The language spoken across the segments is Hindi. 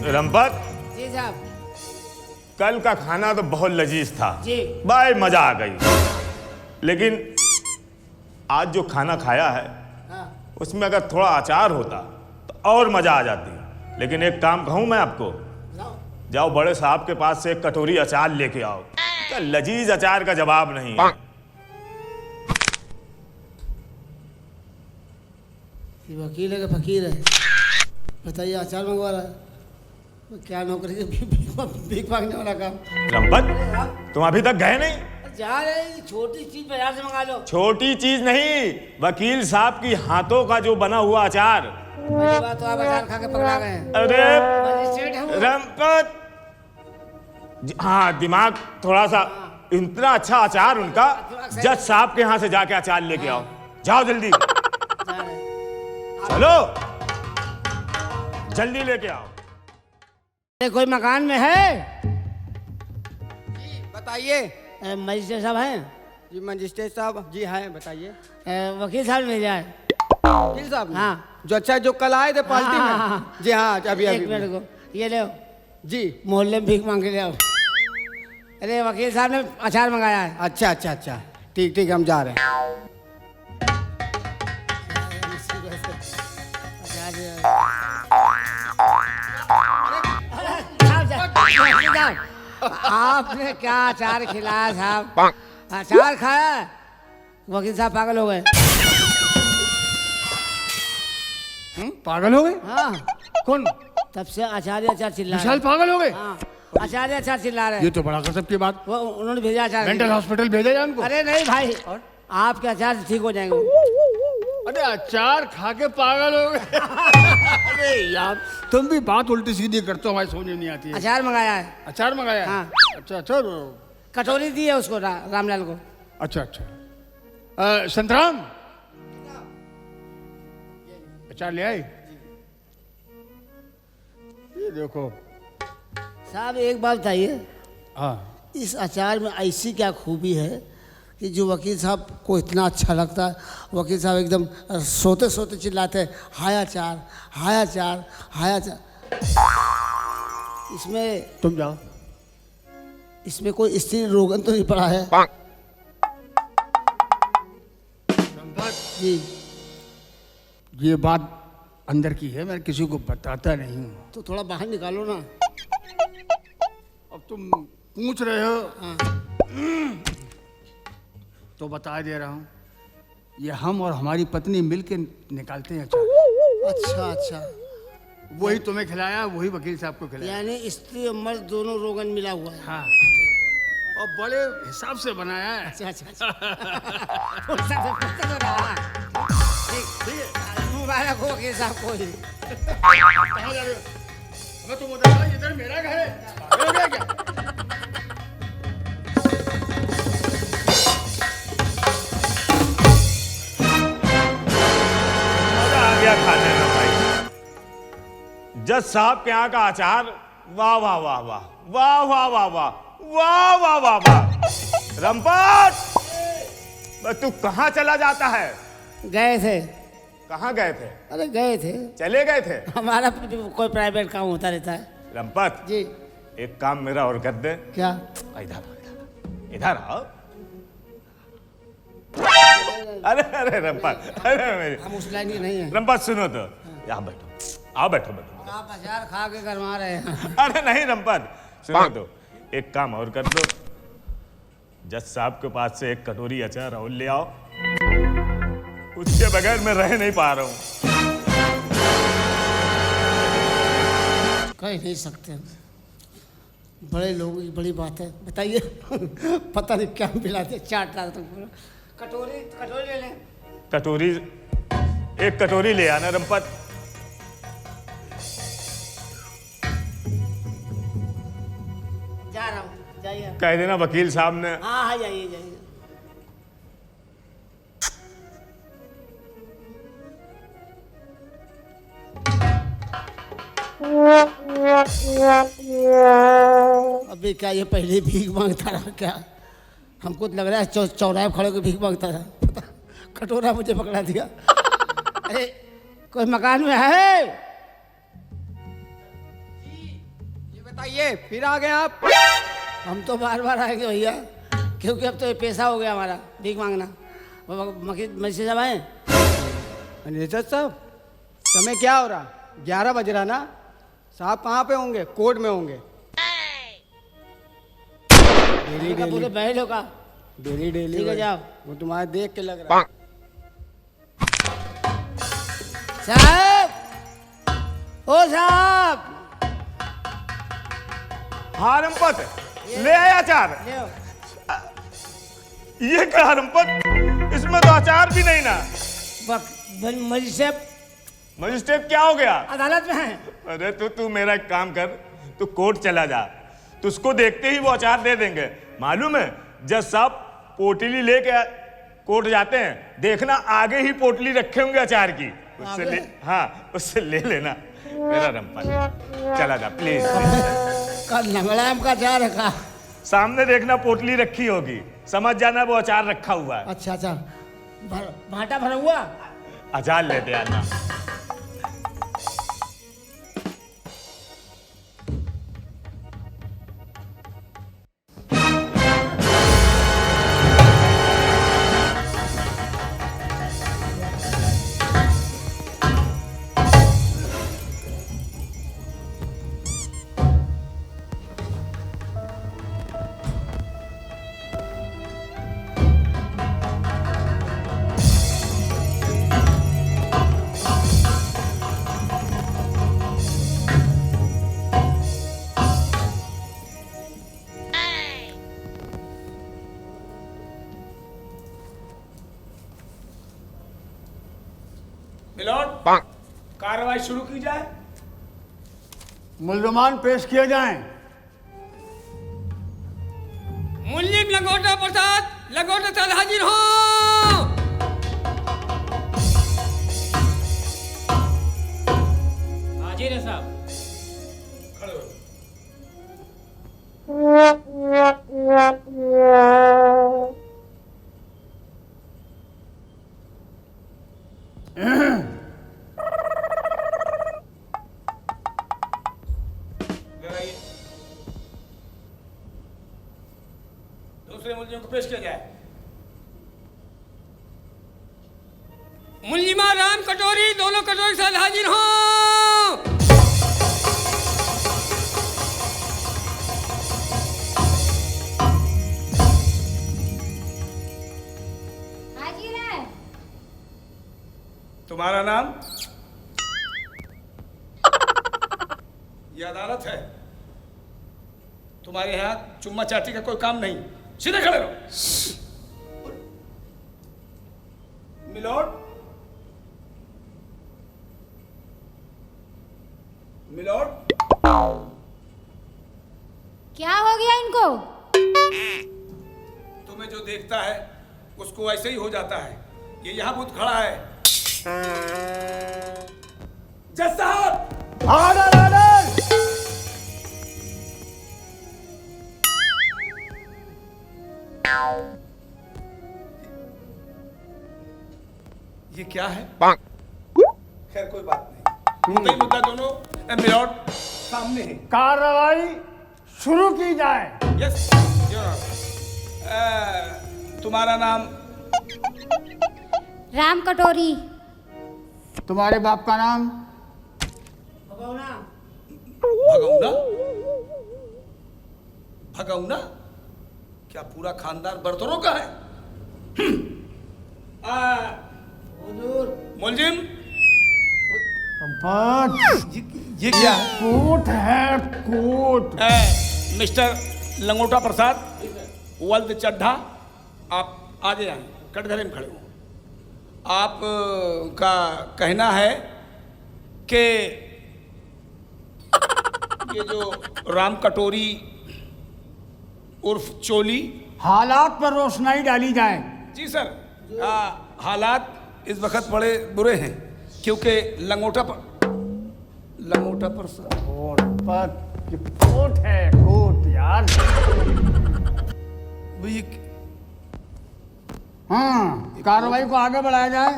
रंपत जी साहब। कल का खाना तो बहुत लजीज था जी। भाई, मजा आ गई। लेकिन आज जो खाना खाया है हाँ। उसमें अगर थोड़ा अचार होता तो और मजा आ जाती। लेकिन एक काम कहूं मैं आपको, जाओ बड़े साहब के पास से एक कटोरी अचार लेके आओ। क्या लजीज अचार का जवाब नहीं है। ये वकील है कि फकीर है? बताइए, अचार मंगवा रहा है? क्या नौकरी से भीख मांगने वाला काम? रंपत तुम अभी तक गए नहीं? जा रहे, छोटी चीज बाजार से मंगा लो। छोटी चीज नहीं, वकील साहब की हाथों का जो बना हुआ अचार। पहली बात तो आप अचार खा के पकड़ा गए हैं। अरे मजिस्ट्रेट है वो। रंपत, हाँ दिमाग थोड़ा सा। इतना अच्छा अचार उनका, जज साहब के यहाँ से जाके अचार लेके आओ। जाओ जल्दी, जा रहे हैं। चलो जल्दी लेके आओ। कोई मकान में है? जी बताइए। मजिस्ट्रेट साहब हैं? जी मजिस्ट्रेट साहब जी हैं, बताइए। वकील साहब मिल जाए। वकील साहब? हाँ। जो अच्छा जो कल आए थे पार्टी हाँ, में। हाँ। जी हाँ, अभी एक अभी मिनट को, ये ले जी। मोहल्ले में भीख मांग के ले आओ। अरे वकील साहब ने अचार मंगाया है। अच्छा अच्छा अच्छा, ठीक ठीक, हम जा रहे हैं। आपने क्या अचार खिलाया साहब? अचार खाया? वकील साहब पागल हो गए। पागल हो गए? हाँ, कौन? तब से अचार अचार चिल्ला रहे विशाल हैं। पागल हो गए? हाँ, अचार अचार चिल्ला रहे ये हैं। तो बड़ा गजब की बात। वो उन्होंने भेजा अचार। मेंटल हॉस्पिटल भेजा जाए उनको? अरे नहीं भाई, आपके अचार से ठीक हो जाएंगे। अरे अचार खा के पागल हो गए। अरे यार, तुम भी बात उल्टी सीधी करते हो, हमारी समझ नहीं आती है। अचार मंगाया है। अचार मंगाया? हाँ। अच्छा अच्छा कटोरी दी है उसको, रामलाल को। अच्छा अच्छा। संतराम, अचार ले आए? ये देखो। साहब एक बात बताइए, हाँ, इस अचार में ऐसी क्या खूबी है कि जो वकील साहब को इतना अच्छा लगता है? वकील साहब एकदम सोते सोते चिल्लाते हैं, हाय अचार, हाय अचार, हाय अचार। इसमें तुम जाओ। इसमें कोई स्त्री रोगन तो नहीं पड़ा है? जी। ये बात अंदर की है, मैं किसी को बताता नहीं हूँ। तो थोड़ा बाहर निकालो ना। अब तुम पूछ रहे हो हाँ। तो बता दे रहा हूँ, ये हम और हमारी पत्नी मिलके निकालते हैं अचार। अच्छा अच्छा, वही तुम्हें खिलाया, वही वकील साहब को खिलाया। यानी स्त्री और मर्द दोनों रोगन मिला हुआ है। हाँ, और बड़े हिसाब से बनाया है। अच्छा अच्छा अच्छा। फुर्सत हो रहा। ठीक है, मुबारक हो वकील साहब को। कहाँ जा रहे हो? अबे तुम उधर आओ, इधर मेरा घर है। पागल हो गया क्या? मजा आ गया खाने में भाई। जज साहब के यहाँ का अचार, वाह वाह वाह वाह वाह वाह वाह वाह वाह वाह वाह वाह। रंपत, तू कहाँ चला जाता है? गए थे। कहाँ गए थे? अरे गए थे, चले गए थे? हमारा कोई प्राइवेट काम होता रहता है। रंपत जी। एक काम मेरा और कर दे। क्या? इधर आओ, इधर आओ। अरे अरे रंपत, अरे मेरी हम उस लाइन के नहीं हैं। रंपत सुनो तो, यहाँ बैठो, आओ बैठो बैठो। आप अचार खा के गरमा रहे हैं। अरे नहीं रंपत, सुनो तो, एक काम और कर दो। जज साहब के पास से एक कटोरी अचार और ले आओ। उसके बगैर मैं रह नहीं पा रहा हूँ। कह नहीं सकते, बड़े लोगों की बड़ी बात है। बताइए। पता नहीं क्या मिलाते, चाट रहा था तुमको। कटोरी कटोरी ले लें। कटोरी, एक कटोरी ले आना रंपत। जा रहा हूँ, जाइए। कह देना वकील साहब ने। हाँ हाँ, जाइए जाइए। अबे क्या ये पहले भीख मांगता रहा क्या? हमको तो लग रहा है चौराहे खड़े होकर भीख मांगता था। कटोरा मुझे पकड़ा दिया। अरे कोई मकान में है? बताइए, फिर आ गए आप? हम तो बार बार आएंगे भैया, क्योंकि अब तो ये पैसा हो गया हमारा भीख मांगना। मैसेज साहब आए? मैनेजर साहब, समय क्या हो रहा? 11 बज रहा ना? साहब कहाँ पे होंगे? कोर्ट में होंगे। डेली पूरे डेली बहल होगा। डेली डेली ठीक है, जाओ। वो तुम्हारे देख के लग रहा है। साहब, ओ साहब, हाँ रंपत, ले आया अचार। ले आओ। ये क्या रंपत, इसमें तो अचार भी नहीं ना। मजिस्ट्रेट मजिस्ट्रेट क्या हो गया? अदालत में है। अरे तू मेरा एक काम कर, तू कोर्ट चला जा, तुझको देखते ही वो अचार दे देंगे। मालूम है, जज साहब पोटली लेके कोर्ट जाते हैं, देखना आगे ही पोटली रखे होंगे अचार की, उससे ले, हाँ उससे ले लेना मेरा रंपत। चला जा प्लीज। कल लंगड़ा आम का अचार है का? सामने देखना पोटली रखी होगी, समझ जाना वो अचार रखा हुआ है। अच्छा अच्छा, भाटा भरा हुआ अचार लेते आना। मिलोड, कार्रवाई शुरू की जाए। मुल्जमान पेश किए जाएं। मुल्जिम लंगोटा प्रसाद लंगोटा साल हाजिर हो। हाजिर है साहब। खड़े हो। लगाइए। दूसरे मुल्जिम को पेश किया जाए। मुल्जिमा राम कटोरी दोनों कटोरी साल हाजिर हो। हाजिर है। तुम्हारा नाम? यह अदालत है, तुम्हारे यहाँ चुम्मा चाटी का कोई काम नहीं। सीधे खड़े रहो। मिलोड, मिलोड, क्या हो गया इनको? तुम्हें जो देखता है उसको ऐसे ही हो जाता है। ये यहाँ भूत खड़ा है। जज साहब, ऑर्डर ऑर्डर। ये क्या है? खैर कोई बात नहीं। मुद्दा ही मुद्दा दोनों मिलोड सामने है। कार्रवाई शुरू की जाए। Yes your honour. तुम्हारा नाम? राम कटोरी। तुम्हारे बाप का नाम? भगौना? भगौना? क्या पूरा खानदान बर्तनों का है? मुलजिम, ये क्या है? कोट है, कोट। मिस्टर लंगोटा प्रसाद वल्द चड्ढा, आप आगे आए, कटघरे में खड़े हो। आप का कहना है कि ये जो राम कटोरी उर्फ चोली। हालात पर रोशनाई डाली जाए। जी सर, हालात इस वक्त बड़े बुरे हैं क्योंकि लंगोटा पर कोट है, कोट यार। हाँ, कार्रवाई को आगे बढ़ाया जाए।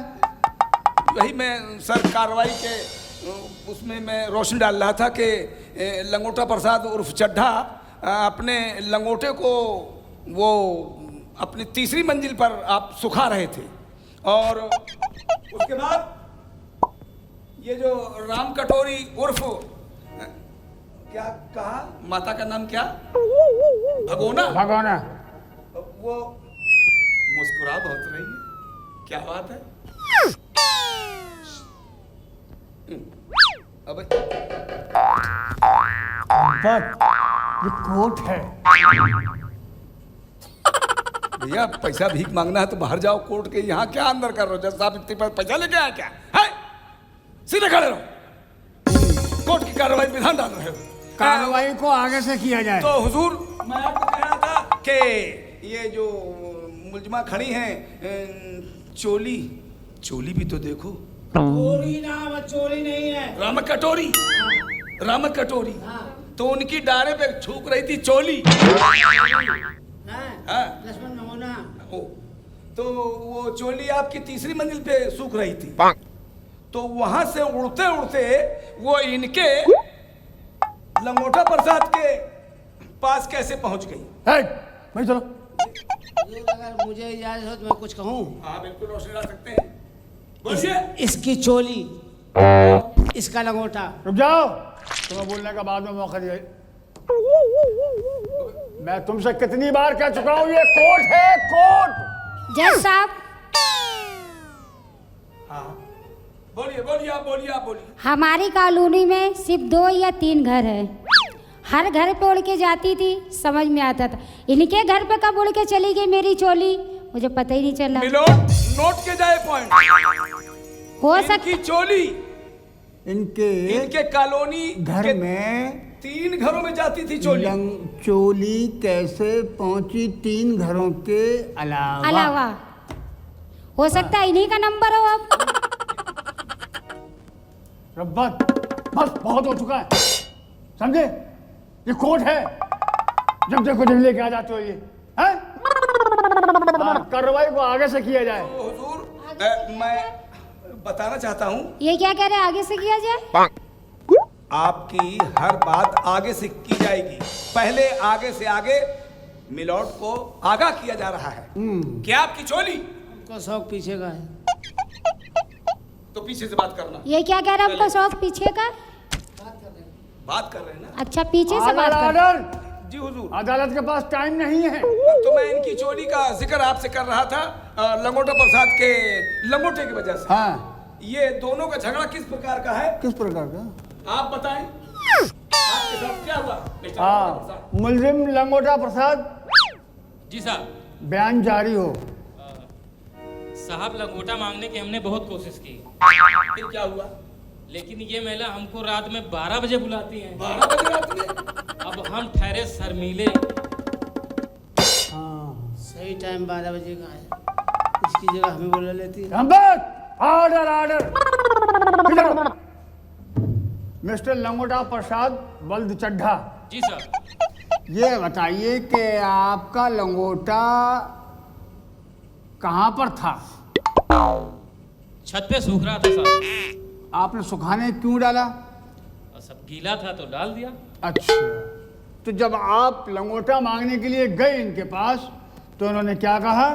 वही मैं सर कार्रवाई के उसमें मैं रोशनी डाल रहा था कि लंगोटा प्रसाद उर्फ चड्ढा अपने लंगोटे को वो अपनी तीसरी मंजिल पर आप सुखा रहे थे, और उसके बाद ये जो राम कटोरी उर्फ क्या कहा, माता का नाम क्या, भगोना, भगवाना। वो मुस्कुरा बहुत रही है, क्या बात है? अबे बट ये कोट है। भैया पैसा भीख मांगना है तो बाहर जाओ कोर्ट के, यहाँ क्या अंदर कर रहे हो? जज साहब इतने पैसा लेके आए क्या है? सीधे खड़े रहो, कोर्ट की कार्रवाई विधान डाल रहे हो। कार्रवाई को आगे से किया जाए। तो हुजूर मैं आपको कह रहा था कि ये जो मुलजमा खड़ी हैं, चोली चोली भी तो देखो। चोरी नाम चोरी नहीं है। राम कटोरी, राम कटोरी, तो उनकी डारे पे छूक रही थी चोली। हाँ। लक्ष्मण नमूना। ओ, तो वो चोली आपकी तीसरी मंजिल पे सूख रही थी, तो वहां से उड़ते उड़ते वो इनके लंगोटा प्रसाद के पास कैसे पहुंच गई? है, भाई चलो। अगर मुझे इजाजत हो तो मैं कुछ कहूँ? हाँ बिल्कुल, रोशनी डाल सकते हैं, बोलिए। इसकी चोली, इसका लंगोटा। रुक जाओ, तुम्हें बोलने का बाद में मौका दिया। मैं तुमसे कितनी बार कह चुका हूं, ये कोर्ट है, कोर्ट। जज साहब, हाँ बोलिए बोलिए, आप बोलिए, आप बोलिए। हमारी कॉलोनी में सिर्फ 2 या 3 घर है। हर घर पे उड़ के जाती थी, समझ में आता था। इनके घर पे कब उड़ के चली गई मेरी चोली, मुझे पता ही नहीं चला। मिलोट नोट के जाए पॉइंट। हो इनकी सकती चोली इनके इनके कॉलोनी घर के में 3 घरों में जाती थी चोली। चोली कैसे पहुंची 3 घरों के अलावा। हो सकता है इन्हीं का नंबर हो। अब रब्बत, बस बहुत हो चुका है, समझे? ये कोर्ट है, जब देखो जब लेके आ जाते हो ये, हैं? हाँ, कार्रवाई को आगे से किया जाए। तो हुजूर मैं बताना चाहता हूँ, ये क्या कह रहे हैं, आगे से किया जाए? आपकी हर बात आगे से की जाएगी। पहले आगे से आगे मिलोट को आगाह किया जा रहा है कि आपकी चोली, हमको शौक पीछे का है। तो पीछे से बात करना। ये क्या कह रहे हैं, आपका शौक पीछे का? बात कर रहे हैं ना? अच्छा, पीछे से बात कर। ऑर्डर। जी हुजूर। अदालत के पास टाइम नहीं है। तो मैं इनकी चोली का जिक्र आपसे कर रहा था, लंगोटा प्रसाद के लंगोटे की वजह से। हाँ, ये दोनों का झगड़ा किस प्रकार का है, किस प्रकार का? आप बताएं। आपके साथ क्या हुआ मिस्टर लंगोटा हाँ, प्रसाद? मुलजिम लंगोटा प्रसाद, जी साहब। बयान जारी हो। साहब, लंगोटा मांगने की हमने बहुत कोशिश की, फिर क्या हुआ? लेकिन ये महिला हमको रात में 12 बजे बुलाती हैं। 12 बजे रात में? अब हम ठहरे शर्मीले। हाँ, सही टाइम 12 बजे का है। इसकी जगह हमें बोला लेती। Order, order. मिस्टर लंगोटा प्रसाद बल्द चड्ढा, जी साहब। ये बताइए कि आपका लंगोटा कहाँ पर था? छत पे सूख रहा था साहब, आपने सुखाने क्यों डाला? और सब गीला था तो डाल दिया। अच्छा, तो जब आप लंगोटा मांगने के लिए गए इनके पास, तो इन्होंने क्या कहा?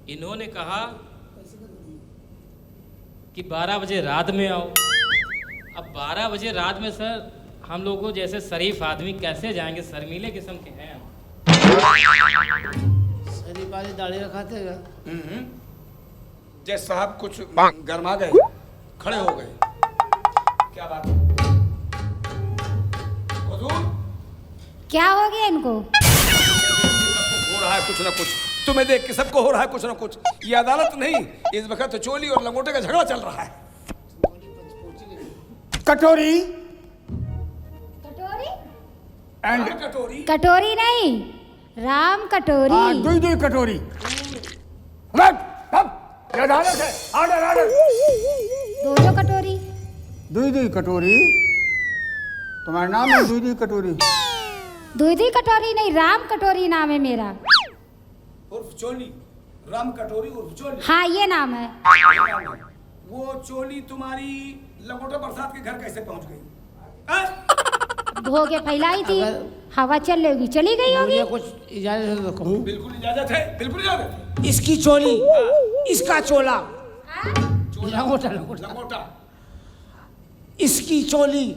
इन्होंने कहा कि 12 बजे रात में आओ। अब 12 बजे रात में सर, हम लोगों जैसे शरीफ आदमी कैसे जाएंगे, शर्मीले किस्म के हैं हम। शरीफ वाली दाढ़ी रखाते का। जज साहब कुछ गरमा गए, खड़े हो गए। क्या बात है हुजूर? क्या हो गया इनको? हो रहा है कुछ ना कुछ, तुम्हें देख के सबको हो रहा है कुछ ना कुछ। ये अदालत नहीं, इस वक्त तो चोली और लंगोटे का झगड़ा चल रहा है। कटोरी कटोरी? एंड कटोरी। कटोरी नहीं, राम कटोरी। दुई दुई कटोरी। ये अदालत है, ऑर्डर, ऑर्डर। 2 कटोरी। दुई दुई कटोरी। तुम्हारा नाम है दुई दुई कटोरी? दूधी कटोरी नहीं, राम कटोरी नाम है मेरा। उर्फ चोली, राम कटोरी उर्फ चोली। हाँ, ये नाम है। वो चोली तुम्हारी लंगोटा प्रसाद के घर कैसे पहुंच गई? हैं? धो के फैलाई थी, हवा चल लेगी, चली गई होगी। मुझे कुछ इजाजत है तो कहूँ। बिल्कुल इजाजत है, बिल्कुल इजाजत है। इसकी चोली, इसका चोला, लंगोटा लंगोटा, लंगोटा इसकी चोली,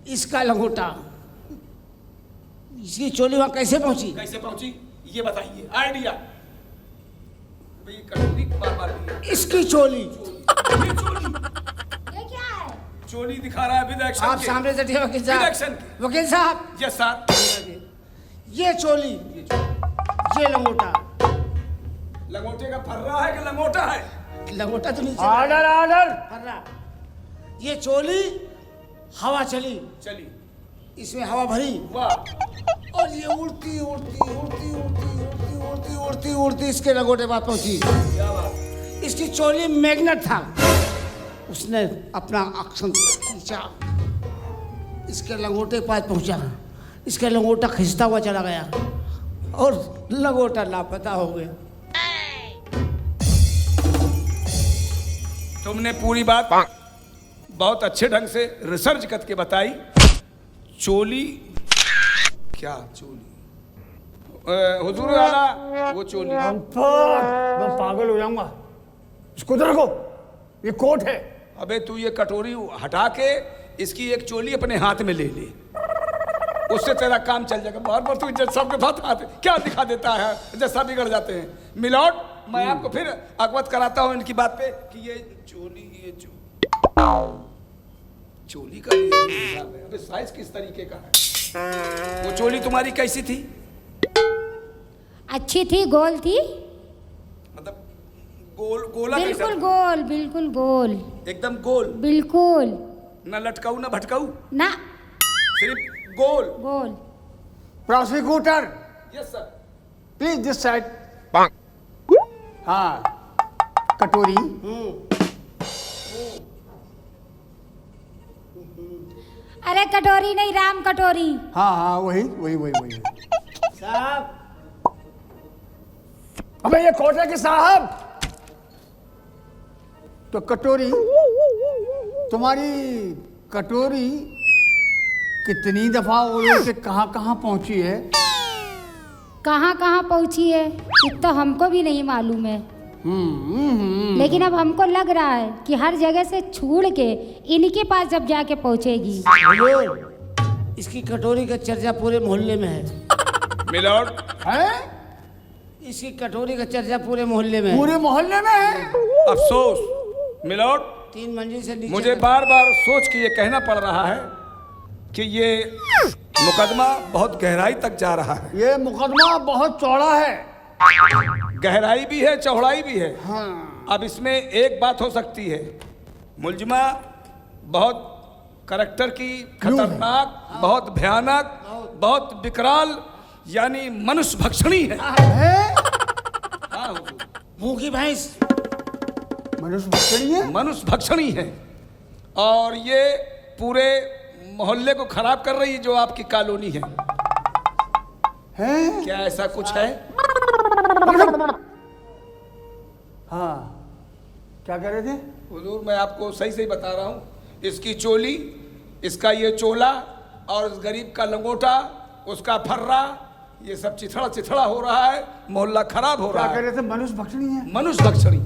इसका लंगोटा, इसकी चोली वहां कैसे पहुंची? कैसे पहुंची ये बताइए, आइडिया। भाई कटोरी बार बार इसकी चोली। ये चोली, ये क्या है? चोली दिखा रहा है विद एक्शन आप के। सामने से देखिए वकील With action साहब, के। वकील साहब, यस सर। ये चोली, ये लंगोटा, लंगोटे का फर्रा है कि लंगोटा है? लंगोटा तो नीचे ऑर्डर ऑर्डर। फर्रा। ये चोली हवा चली, चली, इसमें हवा भरी वाह। और ये उड़ती उड़ती उड़ती उड़ती उड़ती उड़ती उड़ती उड़ती इसके लंगोटे पास पहुंची। क्या बात। इसकी चोली मैग्नेट था, उसने अपना एक्शन खींचा, इसके लंगोटे पास पहुंचा, इसका लंगोटा खिंचता हुआ चला गया और लंगोटा लापता हो गया। तुमने पूरी बात बहुत अच्छे ढंग से रिसर्च करके बताई। चोली क्या चोली? हुजूर आला वो चोली। मैं पागल हो जाऊंगा। इसको तो रखो, ये कोट है। अबे तू ये कटोरी हटा के इसकी एक चोली अपने हाथ में ले ले, उससे तेरा काम चल जाएगा। बार बार तू जज साहब के साथ हाथ क्या दिखा देता है, जज साहब बिगड़ जाते हैं। मिलॉर्ड, मैं आपको फिर अवगत कराता हूँ इनकी बात पे कि ये चोली, ये चोली का ये अबे साइज किस तरीके का है? वो चोली तुम्हारी कैसी थी? अच्छी थी, गोल थी, मतलब गोला कैसा बिल्कुल था? गोल, बिल्कुल गोल, एकदम गोल, बिल्कुल ना लटकाऊ ना भटकाऊ, ना, सिर्फ goal. Goal. Prosecutor yes sir. Please this side. हाँ, कटोरी। अरे कटोरी नहीं, राम कटोरी। हाँ हाँ, वही वही वही वही। साहब, अबे ये कोट है कि साहब? तो कटोरी, तुम्हारी कटोरी कितनी दफा उड़ के कहाँ कहाँ पहुंची है? कहाँ कहाँ पहुँची है ये तो हमको भी नहीं मालूम है, लेकिन अब हमको लग रहा है कि हर जगह से छोड़ के इनके पास जब जाके पहुँचेगी। हुजूर, इसकी कटोरी का चर्चा पूरे मोहल्ले में है। मिलॉर्ड, हैं? इसकी कटोरी का चर्चा पूरे मोहल्ले में है। पूरे मोहल्ले में है? अफसोस मिलॉर्ड, 3 मंजिल से नीचे मुझे तक। बार बार सोच के ये कहना पड़ रहा है कि ये मुकदमा बहुत गहराई तक जा रहा है। ये मुकदमा बहुत चौड़ा है। गहराई भी है, चौड़ाई भी है। हाँ। अब इसमें एक बात हो सकती है, मुलजिमा बहुत करैक्टर की खतरनाक, बहुत भयानक, बहुत विकराल, यानी मनुष्य भक्षणी है। है? हाँ हुजूर, मुंह की भैंस। मनुष्य भक्षणी है? मनुष्य भक्षणी है और ये पूरे मोहल्ले को खराब कर रही है जो आपकी कॉलोनी है। हैं? क्या ऐसा कुछ है? हाँ, क्या कह रहे थे? हुजूर मैं आपको सही सही बता रहा हूँ, इसकी चोली, इसका ये चोला और उस गरीब का लंगोटा, उसका फर्रा, ये सब चिथड़ा चिथड़ा हो रहा है, मोहल्ला खराब हो रहा क्या कह है। रहे थे? मनुष्य भक्षणी है? मनुष्य भक्षणी,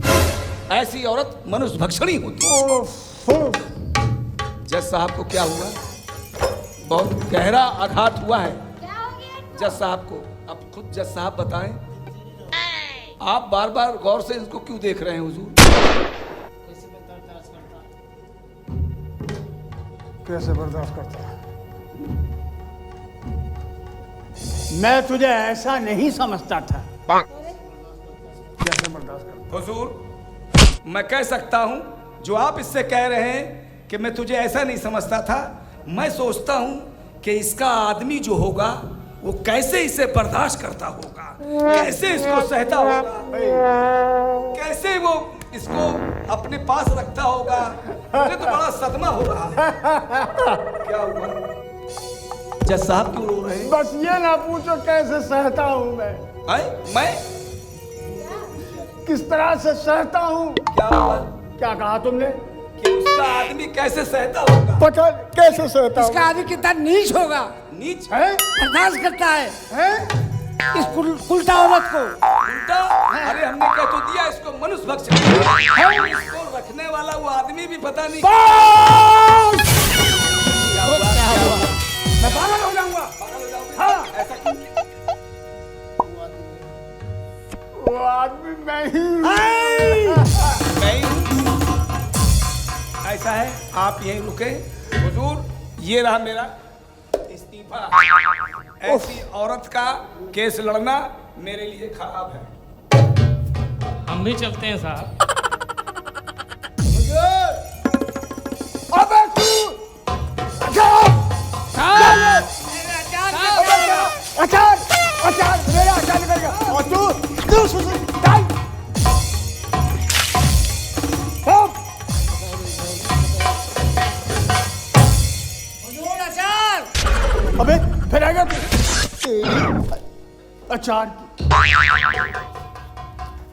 ऐसी औरत मनुष्य भक्षणी होती है। ओह, जज साहब को क्या हुआ? बहुत गहरा आघात हुआ है क्या हो गया? जज साहब को। अब खुद जज साहब बताएं, आप बार बार गौर से इसको क्यों देख रहे हैं हुजूर? कैसे बर्दाश्त करता है? मैं तुझे ऐसा नहीं समझता था। कैसे बर्दाश्त करता? हुजूर मैं कह सकता हूं जो आप इससे कह रहे हैं कि मैं तुझे ऐसा नहीं समझता था, मैं सोचता हूं कि इसका आदमी जो होगा वो कैसे इसे बर्दाश्त करता होगा, कैसे इसको सहता होगा, कैसे वो इसको अपने पास रखता होगा। मुझे तो बड़ा सदमा हो रहा है। क्या हुआ? जज साहब क्यों रो रहे हैं? बस ये ना पूछो कैसे सहता हूँ मैं किस तरह से सहता हूँ। क्या हुआ? क्या कहा तुमने? कि उसका आदमी कैसे सहता होगा। पता कैसे सहता इसका आदमी कितना नीच होगा, नीच है बर्दाश्त करता है हैं? इस कुलटा औरत को। उल्टा। अरे हमने कह तो दिया इसको मनुष्य भक्षक है। इसको रखने वाला वो आदमी भी पता नहीं क्या हुआ। मैं पागल हो जाऊंगा। पागल हो जाओगे? हाँ। ऐसा क्यों? वो आदमी मैं ही हूँ। नहीं, ऐसा है आप यहीं रुके। हुजूर ये रहा मेरा इस्तीफा। ऐसी औरत का केस लड़ना मेरे लिए खराब है। हम भी चलते हैं साहब। अबे तू अचार अचार मेरा अचार निकल गया और तू डाल हुजूर अचार। अबे फिर आएगा तू अचार